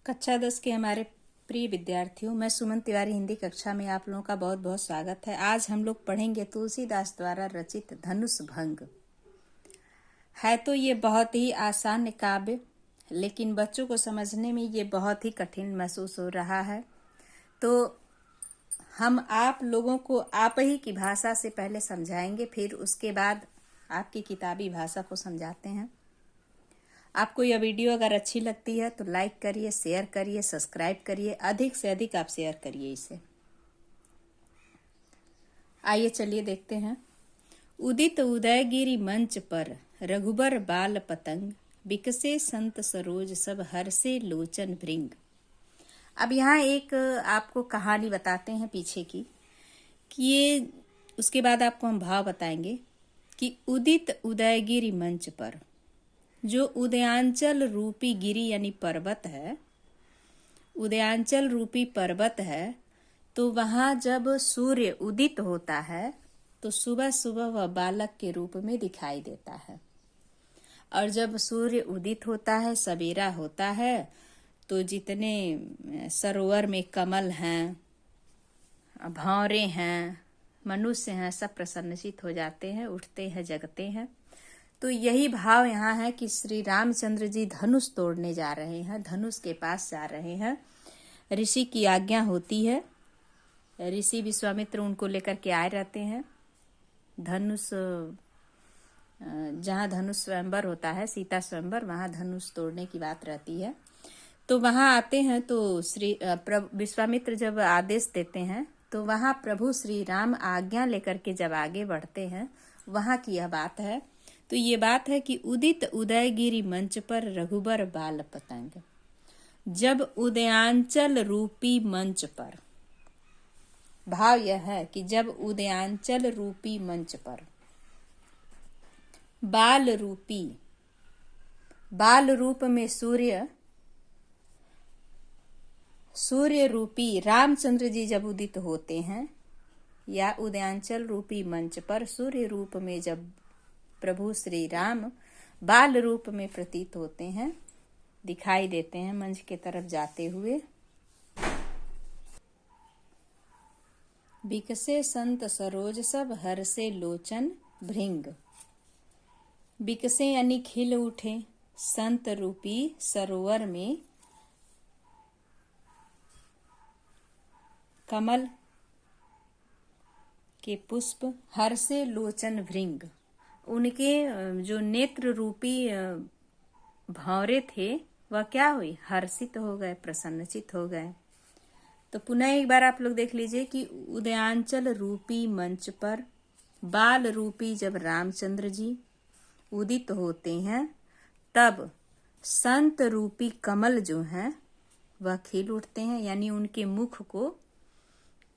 कक्षा 10 के हमारे प्रिय विद्यार्थियों, मैं सुमन तिवारी हिंदी कक्षा में आप लोगों का बहुत बहुत स्वागत है। आज हम लोग पढ़ेंगे तुलसीदास द्वारा रचित धनुष भंग। है तो ये बहुत ही आसान काव्य, लेकिन बच्चों को समझने में ये बहुत ही कठिन महसूस हो रहा है। तो हम आप लोगों को आप ही की भाषा से पहले समझाएंगे, फिर उसके बाद आपकी किताबी भाषा को समझाते हैं। आपको यह वीडियो अगर अच्छी लगती है तो लाइक करिए, शेयर करिए, सब्सक्राइब करिए, अधिक से अधिक आप शेयर करिए इसे। आइए चलिए देखते हैं। उदित उदयगिरि मंच पर रघुबर बाल पतंग, बिकसे संत सरोज सब हर्षे लोचन भृंग। अब यहाँ एक आपको कहानी बताते हैं पीछे की, कि ये उसके बाद आपको हम भाव बताएंगे कि उदित उदयगिरि मंच पर जो उदयांचल रूपी गिरी यानी पर्वत है, उदयांचल रूपी पर्वत है, तो वहां जब सूर्य उदित होता है तो सुबह सुबह वह बालक के रूप में दिखाई देता है। और जब सूर्य उदित होता है, सवेरा होता है, तो जितने सरोवर में कमल हैं, भंवरे हैं, मनुष्य हैं, सब प्रसन्नचित हो जाते हैं, उठते हैं, जगते हैं। तो यही भाव यहाँ है कि श्री रामचंद्र जी धनुष तोड़ने जा रहे हैं, धनुष के पास जा रहे हैं। ऋषि की आज्ञा होती है, ऋषि विश्वामित्र उनको लेकर के आए रहते हैं। धनुष जहाँ धनुष स्वयंवर होता है, सीता स्वयंवर, वहाँ धनुष तोड़ने की बात रहती है। तो वहाँ आते हैं तो श्री विश्वामित्र जब आदेश देते हैं तो वहाँ प्रभु श्री राम आज्ञा लेकर के जब आगे बढ़ते हैं, वहाँ की यह बात है। तो ये बात है कि उदित उदयगिरि मंच पर रघुबर बाल पतंग, जब उदयांचल रूपी मंच पर, भाव यह है कि जब उदयांचल रूपी मंच पर बाल रूपी, बाल रूप में सूर्य रूपी रामचंद्र जी जब उदित होते हैं, या उदयांचल रूपी मंच पर सूर्य रूप में जब प्रभु श्री राम बाल रूप में प्रतीत होते हैं, दिखाई देते हैं मंच के तरफ जाते हुए। बिकसे संत सरोज सब हर्षे लोचन भृंग। बिकसे यानी खिल उठे, संत रूपी सरोवर में कमल के पुष्प, हर्षे लोचन भृंग, उनके जो नेत्र रूपी भंवरे थे वह क्या हुई, हर्षित हो गए, प्रसन्नचित हो गए। तो पुनः एक बार आप लोग देख लीजिए कि उदयांचल रूपी मंच पर बाल रूपी जब रामचंद्र जी उदित होते हैं, तब संत रूपी कमल जो हैं वह खिल उठते हैं। यानी उनके मुख को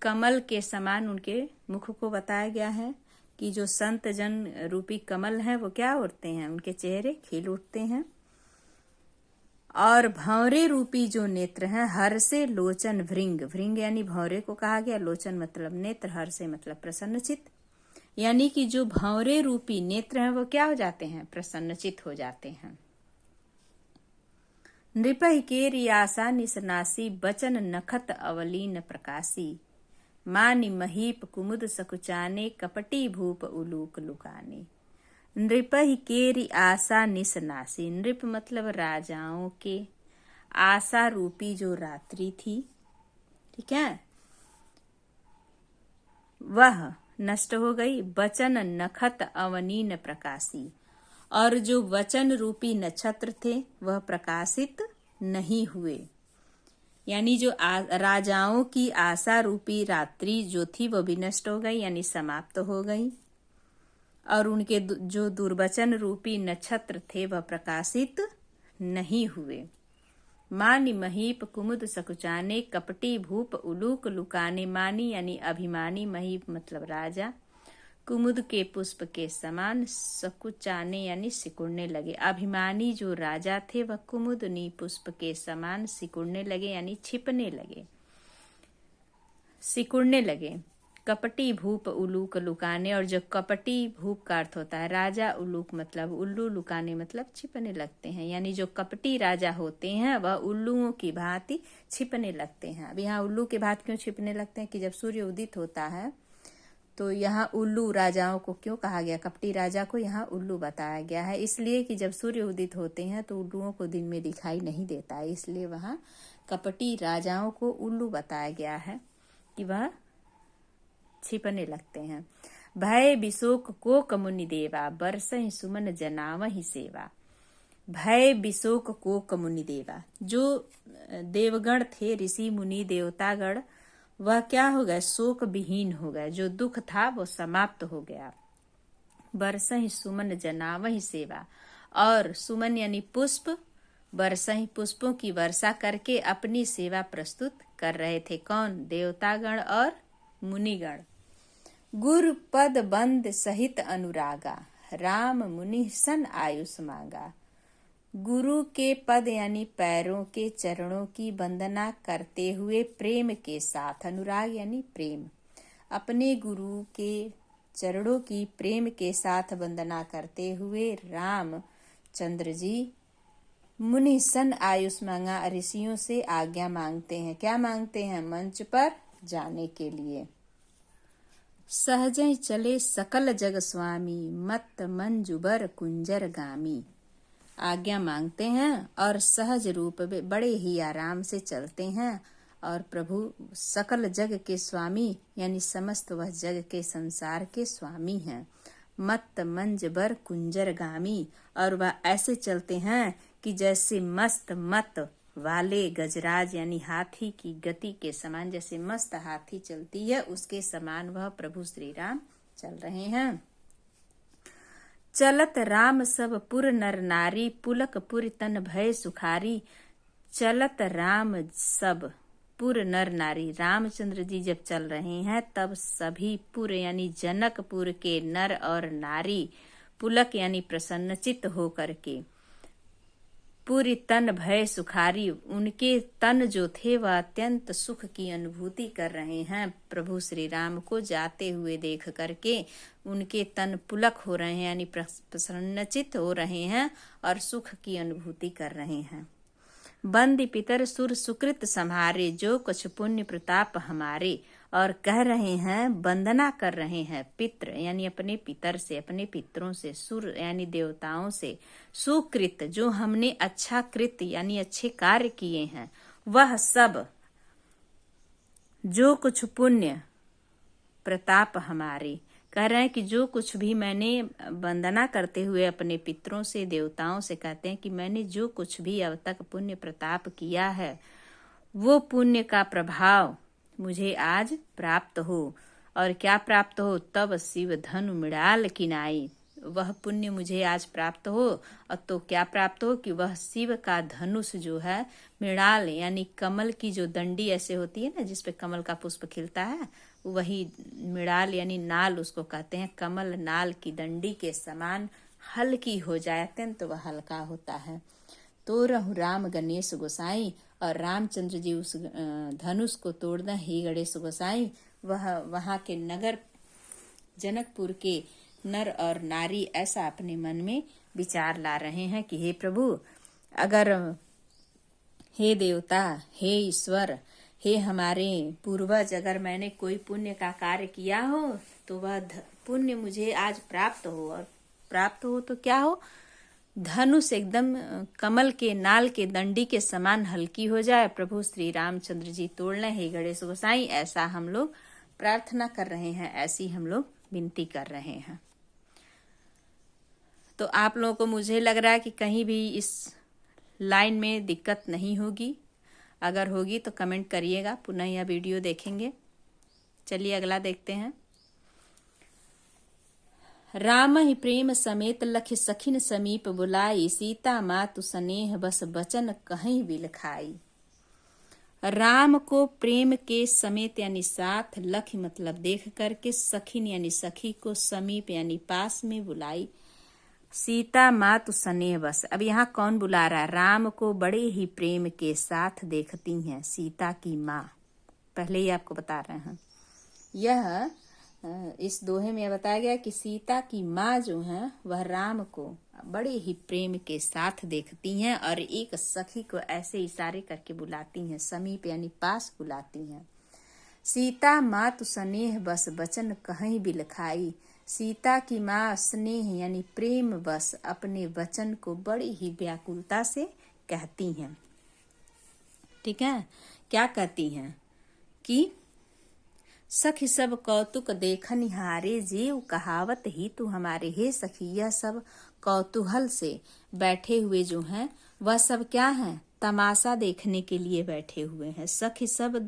कमल के समान, उनके मुख को बताया गया है कि जो संत जन रूपी कमल है वो क्या उठते हैं, उनके चेहरे खिल उठते हैं। और भंवरे रूपी जो नेत्र हैं, हर्षे लोचन भृंग, भृंग यानी भंवरे को कहा गया, लोचन मतलब नेत्र, हर्षे मतलब प्रसन्नचित। यानी कि जो भंवरे रूपी नेत्र हैं वो क्या हो जाते हैं, प्रसन्नचित हो जाते हैं। नृपहि केरि आशा निसनासी, बचन नखत अवलीन प्रकाशी, मानि महीप कुमुद सकुचाने, कपटी भूप उलूक लुकाने। नृपहि केरि आशा निसनासी, नृप मतलब राजाओं के, आशा रूपी जो रात्रि थी, ठीक है, वह नष्ट हो गई। बचन नखत अवनीन प्रकाशी, और जो वचन रूपी नक्षत्र थे वह प्रकाशित नहीं हुए। यानी जो राजाओं की आशा रूपी रात्रि जो थी वो भी नष्ट हो गई, यानी समाप्त हो गई। और उनके जो दुर्वचन रूपी नक्षत्र थे वह प्रकाशित नहीं हुए। मानि महीप कुमुद सकुचाने, कपटी भूप उलूक लुकाने। मानी यानी अभिमानी, महीप मतलब राजा, कुमुद के पुष्प के समान, सकुचाने यानी सिकुड़ने लगे। अभिमानी जो राजा थे वह कुमुदनी पुष्प के समान सिकुड़ने लगे, यानी छिपने लगे, सिकुड़ने लगे। कपटी भूप उलूक लुकाने, और जो कपटी भूप का अर्थ होता है राजा, उलूक मतलब उल्लू, लुकाने मतलब छिपने लगते हैं। यानी जो कपटी राजा होते हैं वह उल्लुओं की भांति छिपने लगते हैं। अब यहाँ उल्लू की भांति क्यों छिपने लगते हैं कि जब सूर्य उदित होता है तो यहाँ उल्लू राजाओं को क्यों कहा गया, कपटी राजा को यहाँ उल्लू बताया गया है, इसलिए कि जब सूर्य उदित होते हैं तो उल्लुओं को दिन में दिखाई नहीं देता है, इसलिए वहाँ कपटी राजाओं को उल्लू बताया गया है कि वह छिपने लगते हैं। भय विशोक को कमुनि देवा, बरसहि सुमन जनावहि सेवा। भय विशोक को कमुनि देवा, जो देवगण थे, ऋषि मुनि देवतागण, वह क्या हो गए, शोक विहीन हो गए, जो दुख था वो समाप्त हो गया। बरसहि सुमन जनावहि सेवा, और सुमन यानी पुष्प, बरसहि पुष्पों की वर्षा करके अपनी सेवा प्रस्तुत कर रहे थे। कौन, देवतागण और मुनिगण। गुरु पद बंद सहित अनुरागा, राम मुनि सन आयुष मांगा। गुरु के पद यानी पैरों के चरणों की वंदना करते हुए प्रेम के साथ, अनुराग यानी प्रेम, अपने गुरु के चरणों की प्रेम के साथ वंदना करते हुए राम चंद्र जी मुनि सन आयुष मांगा, ऋषियों से आज्ञा मांगते हैं। क्या मांगते हैं, मंच पर जाने के लिए। सहजै चले सकल जग स्वामी, मत मंजुबर कुंजर गामी। आज्ञा मांगते हैं और सहज रूप में बड़े ही आराम से चलते हैं, और प्रभु सकल जग के स्वामी यानी समस्त वह जग के संसार के स्वामी हैं। मत मंजबर कुंजर गामी, और वह ऐसे चलते हैं कि जैसे मस्त मत वाले गजराज यानी हाथी की गति के समान, जैसे मस्त हाथी चलती है उसके समान वह प्रभु श्री राम चल रहे हैं। चलत राम सब पुर नर नारी, पुलक पुर तन भय सुखारी। चलत राम सब पुर नर नारी, रामचंद्र जी जब चल रहे हैं तब सभी पुर यानी जनकपुर के नर और नारी, पुलक यानी प्रसन्नचित्त होकर के, पूरी तन भय सुखारी, उनके तन जो थे वह अत्यंत सुख की अनुभूति कर रहे हैं। प्रभु श्री राम को जाते हुए देख करके उनके तन पुलक हो रहे हैं यानी प्रसन्नचित्त हो रहे हैं और सुख की अनुभूति कर रहे हैं। बंदी पितर सुर सुकृत सम्हारे, जो कुछ पुण्य प्रताप हमारे, और कह रहे हैं, वंदना कर रहे हैं पितर यानी अपने पितर से, अपने पितरों से, सुर यानी देवताओं से, सुकृत जो हमने अच्छा कृत यानी अच्छे कार्य किए हैं, वह सब जो कुछ पुण्य प्रताप हमारे, कह रहे हैं कि जो कुछ भी मैंने वंदना करते हुए अपने पितरों से, देवताओं से कहते हैं कि मैंने जो कुछ भी अब तक पुण्य प्रताप किया है वो पुण्य का प्रभाव मुझे आज प्राप्त हो। और क्या प्राप्त हो, तब शिव धनु मृणाल किनाई, वह पुण्य मुझे आज प्राप्त हो। और तो क्या प्राप्त हो कि वह शिव का धनुष जो है, मृणाल यानी कमल की जो दंडी ऐसे होती है ना जिसपे कमल का पुष्प खिलता है, वही मृणाल यानी नाल उसको कहते हैं, कमल नाल की दंडी के समान हल्की हो जाए, अत्यंत वह हल्का होता है। तो रहु राम गणेश गोसाई, और रामचंद्र जी उस धनुष को तोड़ दें, हे गणेश गोसाई। वह वहां के नगर जनकपुर के नर और नारी ऐसा अपने मन में विचार ला रहे हैं कि हे प्रभु, अगर हे देवता, हे ईश्वर, हे हमारे पूर्वज, अगर मैंने कोई पुण्य का कार्य किया हो तो वह पुण्य मुझे आज प्राप्त हो। और प्राप्त हो तो क्या हो, धनुष एकदम कमल के नाल के दंडी के समान हल्की हो जाए, प्रभु श्री रामचंद्र जी तोड़ लें, हे गणेश गोसाई। ऐसा हम लोग प्रार्थना कर रहे हैं, ऐसी हम लोग विनती कर रहे हैं। तो आप लोगों को मुझे लग रहा है कि कहीं भी इस लाइन में दिक्कत नहीं होगी, अगर होगी तो कमेंट करिएगा, पुनः यह वीडियो देखेंगे। चलिए अगला देखते हैं। राम ही प्रेम समेत लख सखिन समीप बुलाई, सीता मातु स्नेह बस बचन कहीं बिलखाई। राम को प्रेम के समेत यानी साथ, लख मतलब देख करके, सखिन यानी सखी को, समीप यानी पास में बुलाई, सीता मातु स्नेह बस। अब यहाँ कौन बुला रहा है, राम को बड़े ही प्रेम के साथ देखती हैं सीता की माँ, पहले ही आपको बता रहे हैं। यह इस दोहे में बताया गया कि सीता की माँ जो है वह राम को बड़े ही प्रेम के साथ देखती हैं और एक सखी को ऐसे इशारे करके बुलाती हैं, समीप यानी पास बुलाती हैं। सीता मातु स्नेह बस बचन कहीं बिलखाई। सीता की माँ स्नेह यानी प्रेम बस अपने वचन को बड़ी ही व्याकुलता से कहती हैं। ठीक है, क्या कहती हैं कि सखी सब कौतुक देखन हारे, जीव कहावत ही तू हमारे। हे सखी, यह सब कौतूहल से बैठे हुए जो हैं वह सब क्या हैं, तमाशा देखने के लिए बैठे हुए हैं। सखी सब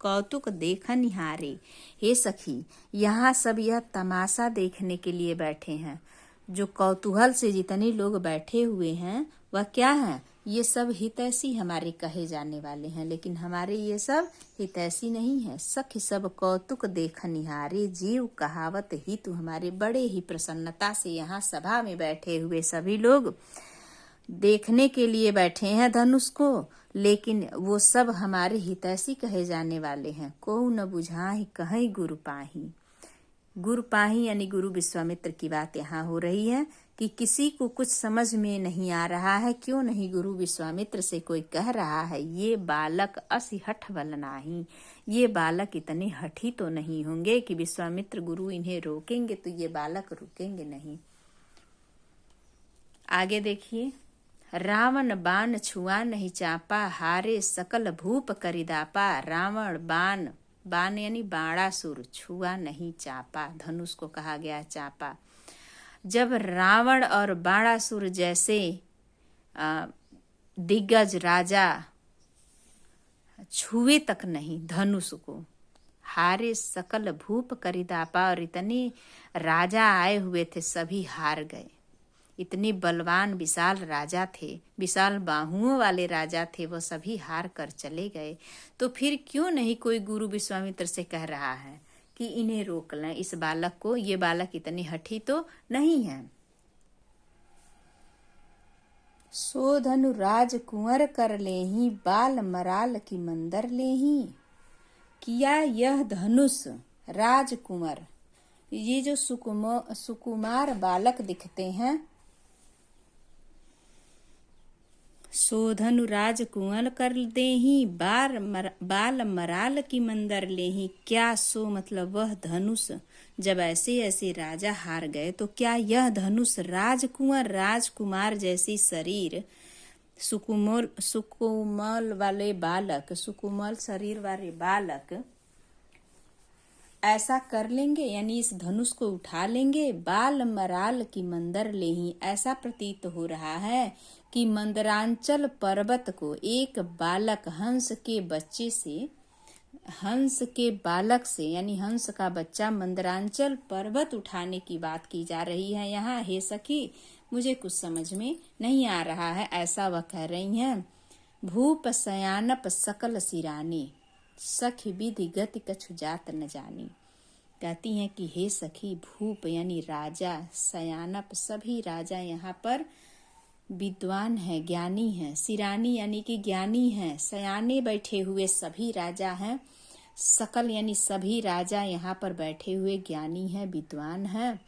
कौतुक देखन हारे। हे सखी, यहाँ सब यह तमाशा देखने के लिए बैठे हैं। जो कौतूहल से जितने लोग बैठे हुए हैं वह क्या है, ये सब हितैषी हमारे कहे जाने वाले हैं, लेकिन हमारे ये सब हितैषी नहीं है। सखी सब कौतुक देख निहारे, जीव कहावत ही तू हमारे। बड़े ही प्रसन्नता से यहाँ सभा में बैठे हुए सभी लोग देखने के लिए बैठे हैं धनुष को, लेकिन वो सब हमारे हितैषी कहे जाने वाले हैं। को न बुझाहि कहीं गुरु पाही। गुरु पाही यानी गुरु विश्वामित्र की बात यहाँ हो रही है कि किसी को कुछ समझ में नहीं आ रहा है। क्यों नहीं गुरु विश्वामित्र से कोई कह रहा है ये बालक असि हठ बल नाही, ये बालक इतने हठी तो नहीं होंगे कि विश्वामित्र गुरु इन्हें रोकेंगे तो ये बालक रुकेंगे नहीं। आगे देखिए, रावण बाण छुआ नहीं चापा, हारे सकल भूप करिदापा। रावण बाण यानी बाणासुर, छुआ नहीं चापा, धनुष को कहा गया चापा। जब रावण और बाणासुर जैसे दिग्गज राजा छुए तक नहीं धनुष को, हारे सकल भूप करिदापा, और इतने राजा आए हुए थे सभी हार गए। इतने बलवान विशाल राजा थे, विशाल बाहुओं वाले राजा थे, वो सभी हार कर चले गए। तो फिर क्यों नहीं कोई गुरु विश्वामित्र से कह रहा है कि इन्हें रोक लें, इस बालक को, ये बालक इतनी हठी तो नहीं है। सो धनु राज कुंवर कर लेही, बाल मराल की मंदर लेही। किया यह धनुष राजकुंवर, ये जो सुकुमार बालक दिखते हैं, सो धनु राज कुंवर कर देही, बाल मराल की मंदर लेही। क्या सो मतलब वह धनुष, जब ऐसे ऐसे राजा हार गए तो क्या यह धनुष राजकुमार जैसी शरीर, सुकुमल वाले बालक, सुकुमल शरीर वाले बालक ऐसा कर लेंगे, यानी इस धनुष को उठा लेंगे। बाल मराल की मंदर लेही, ऐसा प्रतीत हो रहा है कि मंदरांचल पर्वत को एक बालक हंस के बालक से यानी हंस का बच्चा मंदरांचल पर्वत उठाने की बात की जा रही है यहाँ। हे सखी, मुझे कुछ समझ में नहीं आ रहा है, ऐसा वह कह रही हैं। भूप सयानप सकल सिरानी, सखी विधि गति कछु जात न जानी। कहती हैं कि हे सखी, भूप यानी राजा, सयानप सभी राजा यहाँ पर विद्वान है, ज्ञानी है, सिरानी यानी कि ज्ञानी है, सयाने बैठे हुए सभी राजा हैं, सकल यानी सभी राजा यहाँ पर बैठे हुए ज्ञानी हैं, विद्वान हैं।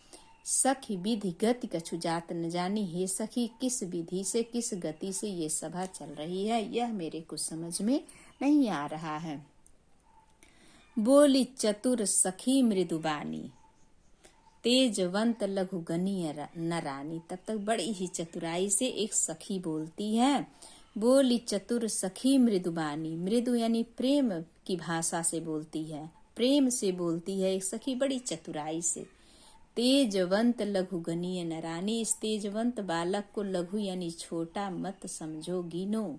सखी विधि गति कछु जात न जानी, हे सखी किस विधि से, किस गति से ये सभा चल रही है, यह मेरे कुछ समझ में नहीं आ रहा है। बोली चतुर सखी मृदुबानी, तेजवंत लघु गनीय न रानी। तब तक बड़ी ही चतुराई से एक सखी बोलती है। बोली चतुर सखी मृदुबानी, मृदु यानी प्रेम की भाषा से बोलती है, प्रेम से बोलती है एक सखी बड़ी चतुराई से। तेजवंत लघु गनीय न रानी, इस तेजवंत बालक को लघु यानी छोटा मत समझो, गिनो।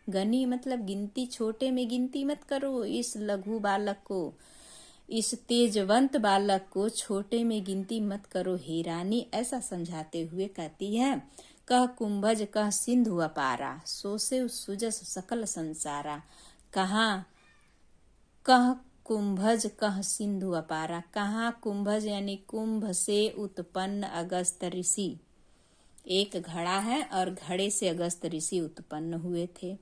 गनी मतलब गिनती, छोटे में गिनती मत करो। इस लघु बालक को, इस तेजवंत बालक को छोटे में गिनती मत करो हे रानी, ऐसा समझाते हुए कहती है। कह कुंभज कह सिंधु अपारा, सोसे सुजस सकल संसारा। कहाँ कह कुंभज कह सिंधु अपारा, कहाँ कुंभज यानी कुंभ से उत्पन्न अगस्त ऋषि, एक घड़ा है और घड़े से अगस्त ऋषि उत्पन्न हुए थे।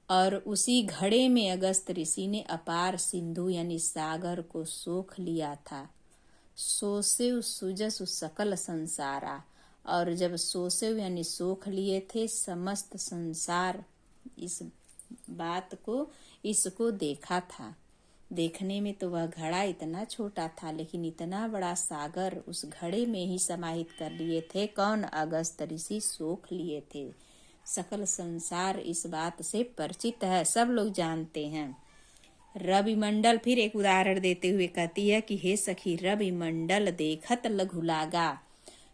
और उसी घड़े में अगस्त ऋषि ने अपार सिंधु यानी सागर को सोख लिया था। सोसेव सुजसु सकल संसारा, और जब सोसेव यानी सोख लिए थे समस्त संसार, इस बात को इसको देखा था। देखने में तो वह घड़ा इतना छोटा था, लेकिन इतना बड़ा सागर उस घड़े में ही समाहित कर लिए थे। कौन? अगस्त ऋषि सोख लिए थे। सकल संसार इस बात से परिचित है, सब लोग जानते हैं। रवि मंडल, फिर एक उदाहरण देते हुए कहती है कि हे सखी, रवि मंडल देखत लघु लागा।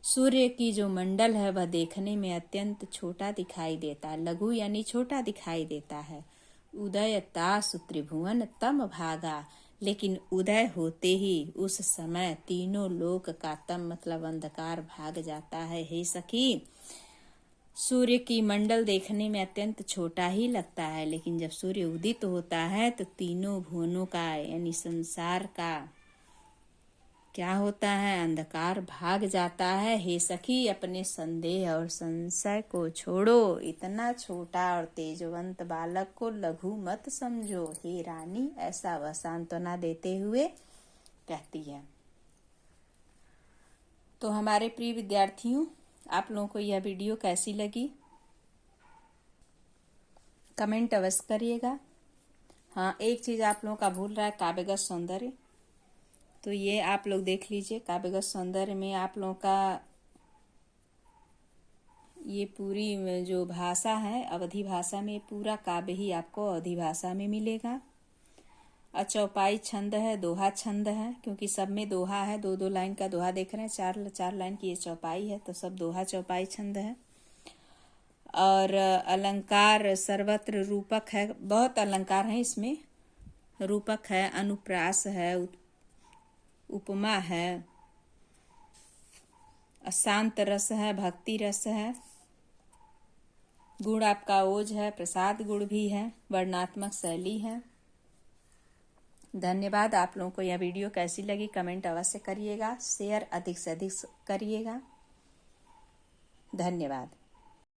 सूर्य की जो मंडल है वह देखने में अत्यंत छोटा दिखाई देता है। लघु यानी छोटा दिखाई देता है। उदय तासु त्रिभुवन तम भागा, लेकिन उदय होते ही उस समय तीनों लोक का तम मतलब अंधकार भाग जाता है। हे सखी, सूर्य की मंडल देखने में अत्यंत छोटा ही लगता है, लेकिन जब सूर्य उदित होता है तो तीनों भुवनों का यानी संसार का क्या होता है? अंधकार भाग जाता है। हे सखी, अपने संदेह और संशय को छोड़ो। इतना छोटा और तेजवंत बालक को लघु मत समझो। हे रानी, ऐसा वह सांत्वना देते हुए कहती है। तो हमारे प्रिय विद्यार्थियों, आप लोगों को यह वीडियो कैसी लगी? कमेंट अवश्य करिएगा। हाँ, एक चीज आप लोगों का भूल रहा है, काव्यगत सौंदर्य। तो ये आप लोग देख लीजिए। काव्यगत सौंदर्य में आप लोगों का ये पूरी जो भाषा है अवधी भाषा में, पूरा काव्य ही आपको अवधी भाषा में मिलेगा। चौपाई छंद है, दोहा छंद है, क्योंकि सब में दोहा है। दो दो लाइन का दोहा देख रहे हैं, चार चार लाइन की ये चौपाई है, तो सब दोहा चौपाई छंद है। और अलंकार सर्वत्र रूपक है, बहुत अलंकार है इसमें। रूपक है, अनुप्रास है, उपमा है, शांत रस है, भक्ति रस है। गुण आपका ओज है, प्रसाद गुण भी है, वर्णात्मक शैली है। धन्यवाद। आप लोगों को यह वीडियो कैसी लगी कमेंट अवश्य करिएगा, शेयर अधिक से अधिक करिएगा। धन्यवाद।